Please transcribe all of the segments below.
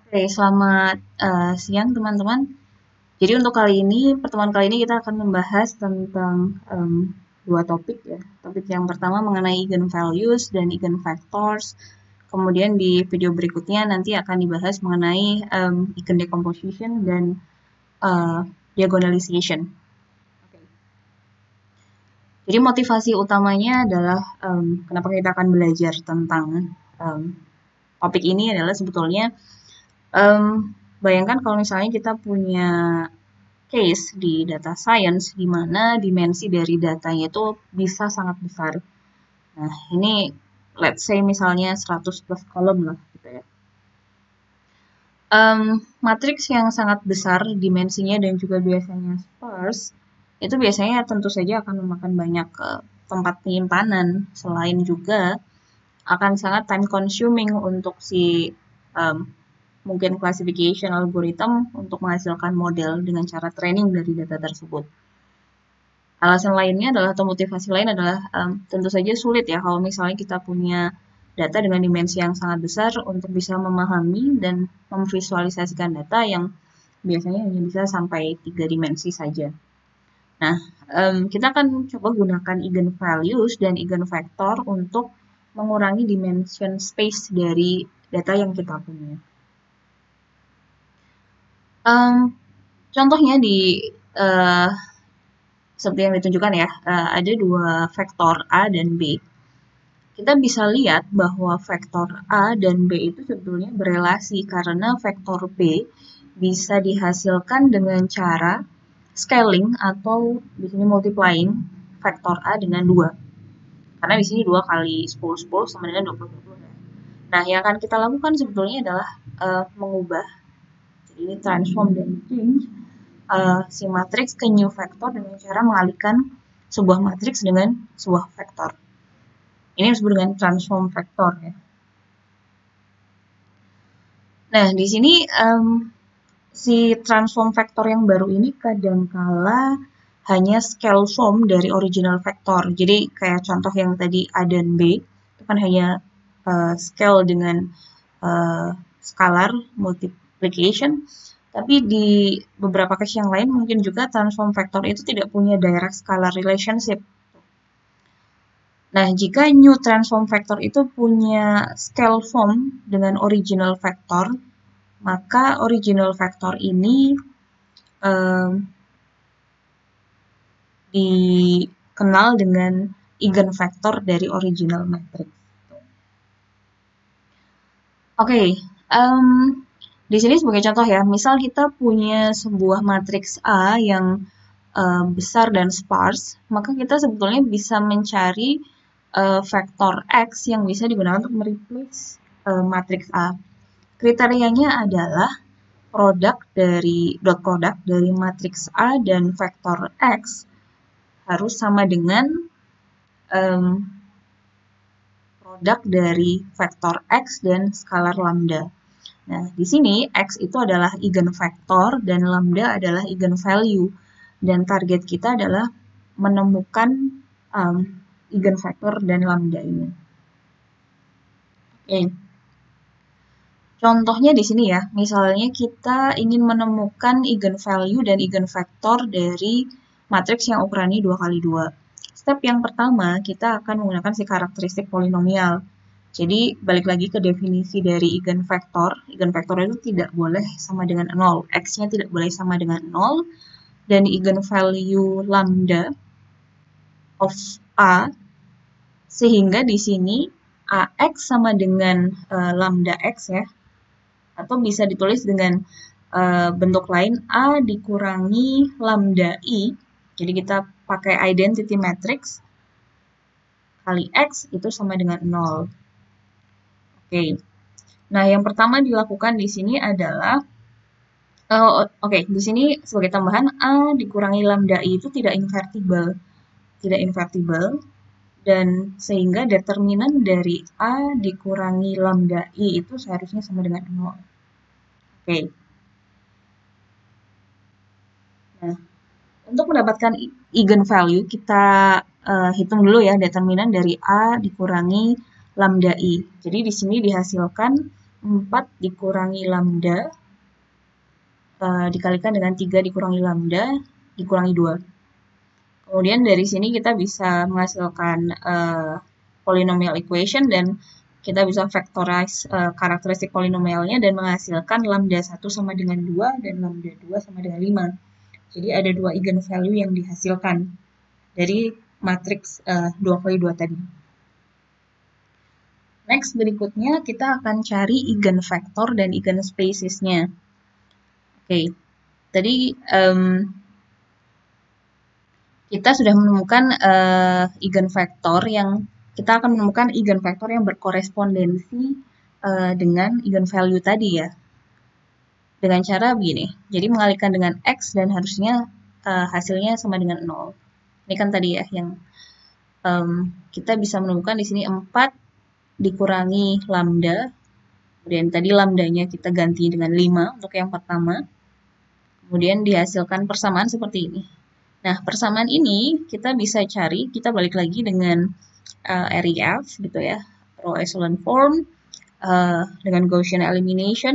Oke, selamat siang teman-teman. Jadi untuk pertemuan kali ini kita akan membahas tentang dua topik ya. Topik yang pertama mengenai eigenvalues dan eigenvectors. Kemudian di video berikutnya nanti akan dibahas mengenai eigendecomposition dan uh, diagonalization. Oke. Jadi motivasi utamanya adalah kenapa kita akan belajar tentang um, topik ini adalah sebetulnya bayangkan kalau misalnya kita punya case di data science di mana dimensi dari datanya itu bisa sangat besar. Nah, ini let's say misalnya 100 plus kolom lah gitu ya. Matriks yang sangat besar dimensinya dan juga biasanya sparse itu biasanya tentu saja akan memakan banyak tempat penyimpanan. Selain juga akan sangat time consuming untuk si um, mungkin classification algorithm untuk menghasilkan model dengan cara training dari data tersebut. Alasan lainnya adalah atau motivasi lain adalah tentu saja sulit ya kalau misalnya kita punya data dengan dimensi yang sangat besar untuk bisa memahami dan memvisualisasikan data yang biasanya hanya bisa sampai 3 dimensi saja. Nah, kita akan coba gunakan eigenvalues dan eigenvector untuk mengurangi dimension space dari data yang kita punya. Contohnya di seperti yang ditunjukkan ya, ada dua vektor A dan B. Kita bisa lihat bahwa vektor A dan B itu sebetulnya berelasi karena vektor B bisa dihasilkan dengan cara scaling atau di sini multiplying vektor A dengan 2. Karena di sini 2 kali 10, 10 sama dengan 20, 20. Nah, yang akan kita lakukan sebetulnya adalah mengubah, jadi ini transform dan change si matriks ke new vector dengan cara mengalihkan sebuah matriks dengan sebuah vektor. Ini disebut dengan transform vector ya. Nah, di sini si transform vector yang baru ini kadangkala hanya scale form dari original vector. Jadi kayak contoh yang tadi A dan B itu kan hanya scale dengan scalar multiplication. Tapi di beberapa case yang lain mungkin juga transform vector itu tidak punya direct scalar relationship. Nah, jika new transform vector itu punya scale form dengan original vector, maka original vector ini dikenal dengan eigenvector dari original matrix. Oke, di sini sebagai contoh ya, misal kita punya sebuah matriks A yang besar dan sparse, maka kita sebetulnya bisa mencari vektor X yang bisa digunakan untuk mereplace matriks A. Kriterianya adalah dot product dari matriks A dan vektor X harus sama dengan produk dari vektor X dan skalar lambda. Nah, di sini X itu adalah eigenvector dan lambda adalah eigenvalue. Dan target kita adalah menemukan eigenvector dan lambda ini. Oke. Contohnya di sini ya, misalnya kita ingin menemukan eigenvalue dan eigenvector dari matriks yang ukurannya 2 kali 2. Step yang pertama, kita akan menggunakan si karakteristik polinomial. Jadi, balik lagi ke definisi dari eigenvector. Eigenvector itu tidak boleh sama dengan 0. X-nya tidak boleh sama dengan 0. Dan eigenvalue lambda of A, sehingga di sini AX sama dengan lambda X ya. Atau bisa ditulis dengan bentuk lain A dikurangi lambda I. Jadi kita pakai identity matrix kali X itu sama dengan 0. Oke. Nah, yang pertama dilakukan di sini adalah di sini sebagai tambahan A dikurangi lambda I itu tidak invertible. Tidak invertible. Dan sehingga determinan dari A dikurangi lambda I itu seharusnya sama dengan 0. Oke. Nah, untuk mendapatkan eigenvalue, kita hitung dulu ya determinan dari A dikurangi lambda I. Jadi di sini dihasilkan 4 dikurangi lambda dikalikan dengan 3 dikurangi lambda dikurangi 2. Kemudian dari sini kita bisa menghasilkan polynomial equation dan kita bisa factorize karakteristik polinomialnya dan menghasilkan lambda 1 sama dengan 2 dan lambda 2 sama dengan 5. Jadi ada 2 eigenvalue yang dihasilkan dari matriks 2x2 tadi. Next, berikutnya kita akan cari eigenvector dan eigenspaces-nya. Oke, tadi kita sudah menemukan eigenvector yang kita akan menemukan eigenvector yang berkorespondensi dengan eigenvalue tadi ya. Dengan cara begini. Jadi mengalihkan dengan X dan harusnya hasilnya sama dengan 0. Ini kan tadi ya yang kita bisa menemukan di sini 4 dikurangi lambda. Kemudian tadi lambdanya kita ganti dengan 5 untuk yang pertama. Kemudian dihasilkan persamaan seperti ini. Nah, persamaan ini kita bisa cari, kita balik lagi dengan REF gitu ya, row echelon form, dengan Gaussian elimination.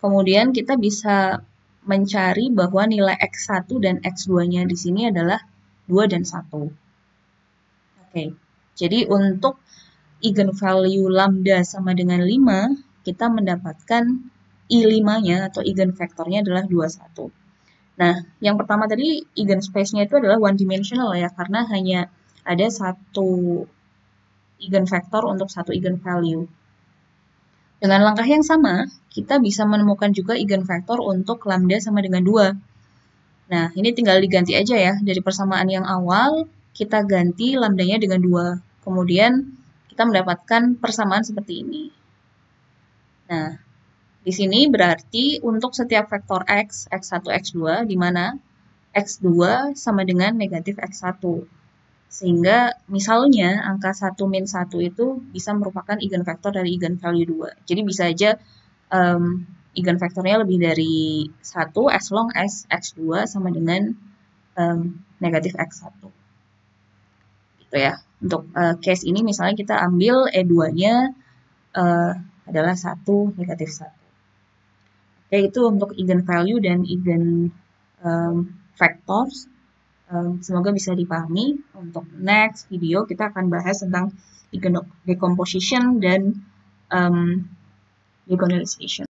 Kemudian kita bisa mencari bahwa nilai X1 dan X2-nya di sini adalah 2 dan 1. Oke, jadi untuk eigenvalue lambda sama dengan 5, kita mendapatkan I5-nya atau eigenvektornya adalah 21. Nah, yang pertama tadi eigenspace-nya itu adalah one dimensional ya, karena hanya ada satu eigenvektor untuk satu eigenvalue. Dengan langkah yang sama, kita bisa menemukan juga eigenvektor untuk lambda sama dengan 2. Nah, ini tinggal diganti aja ya, dari persamaan yang awal, kita ganti lambdanya dengan 2. Kemudian, kita mendapatkan persamaan seperti ini. Nah, di sini berarti untuk setiap vektor X, X1, X2, di mana X2 sama dengan negatif X1. Sehingga misalnya angka 1 min 1 itu bisa merupakan eigenvektor dari eigenvalue 2. Jadi bisa aja eigenvektornya lebih dari 1 as long as X2 sama dengan negatif X1. Gitu ya. Untuk case ini misalnya kita ambil E2-nya adalah 1 negatif 1. Oke, itu untuk eigenvalue dan eigenvectors. Semoga bisa dipahami. Untuk next video kita akan bahas tentang eigendecomposition dan diagonalization.